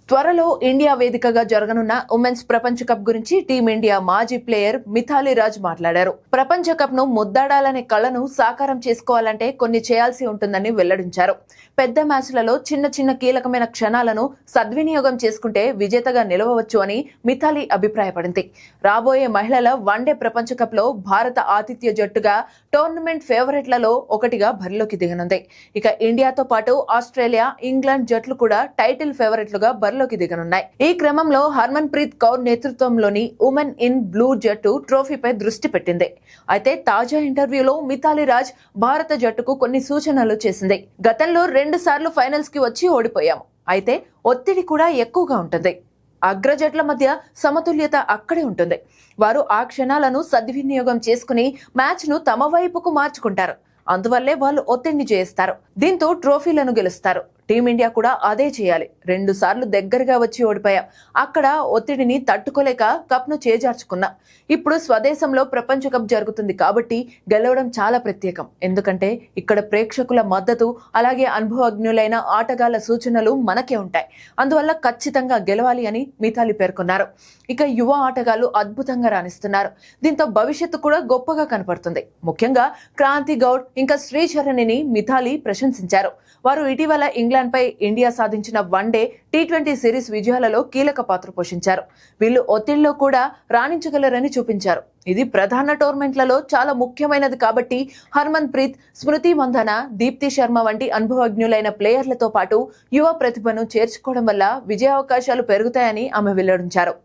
త్వరలో ఇండియా వేదికగా జరగనున్న ఉమెన్స్ ప్రపంచ కప్ గురించి టీమిండియా మాజీ ప్లేయర్ మిథాలీ రాజ్ మాట్లాడారు. ప్రపంచ కప్ ను ముద్దాడాలనే కళను సాకారం చేసుకోవాలంటే కొన్ని చేయాల్సి ఉంటుందని వెల్లడించారు. పెద్ద మ్యాచ్లలో చిన్న చిన్న కీలకమైన క్షణాలను సద్వినియోగం చేసుకుంటే విజేతగా నిలవవచ్చు అని మిథాలీ అభిప్రాయపడింది. రాబోయే మహిళల వన్డే ప్రపంచ కప్ లో భారత ఆతిథ్య జట్టుగా టోర్నమెంట్ ఫేవరెట్లలో ఒకటిగా బరిలోకి దిగనుంది. ఇక ఇండియాతో పాటు ఆస్ట్రేలియా, ఇంగ్లాండ్ జట్లు కూడా టైటిల్ ఫేవరెట్లుగా బరిలోకి దిగనున్నాయి. ఈ క్రమంలో హర్మన్ ప్రీత్ కౌర్ నేతృత్వంలోని ఉమెన్ ఇన్ బ్లూ జట్టు ట్రోఫీపై దృష్టి పెట్టింది. అయితే తాజా ఇంటర్వ్యూలో మిథాలీ రాజ్ భారత జట్టుకు కొన్ని సూచనలు చేసింది. గతంలో 2 సార్లు ఫైనల్స్ కి వచ్చి ఓడిపోయాము. అయితే ఒత్తిడి కూడా ఎక్కువగా ఉంటుంది. అగ్ర జట్ల మధ్య సమతుల్యత అక్కడే ఉంటుంది. వారు ఆ క్షణాలను సద్వినియోగం చేసుకుని మ్యాచ్ ను తమ వైపుకు మార్చుకుంటారు. అందువల్లే వాళ్ళు ఒత్తిడిని జయిస్తారు. దీంతో ట్రోఫీలను గెలుస్తారు. టీమిండియా కూడా అదే చేయాలి. 2 సార్లు దగ్గరగా వచ్చి ఓడిపోయాం. అక్కడ ఒత్తిడిని తట్టుకోలేక కప్ ను చేజార్చుకున్నాం. ఇప్పుడు స్వదేశంలో ప్రపంచ కప్ జరుగుతుంది కాబట్టి గెలవడం చాలా ప్రత్యేకం. ఎందుకంటే ఇక్కడ ప్రేక్షకుల మద్దతు, అలాగే అనుభవజ్ఞులైన ఆటగాళ్ల సూచనలు మనకే ఉంటాయి. అందువల్ల ఖచ్చితంగా గెలవాలి అని మిథాలీ పేర్కొన్నారు. ఇక యువ ఆటగాళ్లు అద్భుతంగా రాణిస్తున్నారు. దీంతో భవిష్యత్తు కూడా గొప్పగా కనపడుతుంది. ముఖ్యంగా క్రాంతి గౌడ్ ఇంకా శ్రీచరణిని మిథాలీ ప్రశంసించారు. వారు ఇటీవల ఇంగ్లాండ్ పై ఇండియా సాధించిన వన్డే, టీ20 సిరీస్ విజయాలలో కీలక పాత్ర పోషించారు. వీళ్ళు ఒత్తిడిలో కూడా రాణించగలరని చూపించారు. ఇది ప్రధాన టోర్నమెంట్లలో చాలా ముఖ్యమైనది కాబట్టి హర్మన్ ప్రీత్, స్మృతి మందన, దీప్తి శర్మ వంటి అనుభవజ్ఞులైన ప్లేయర్లతో పాటు యువ ప్రతిభను చేర్చుకోవడం వల్ల విజయావకాశాలు పెరుగుతాయని ఆమె వెల్లడించారు.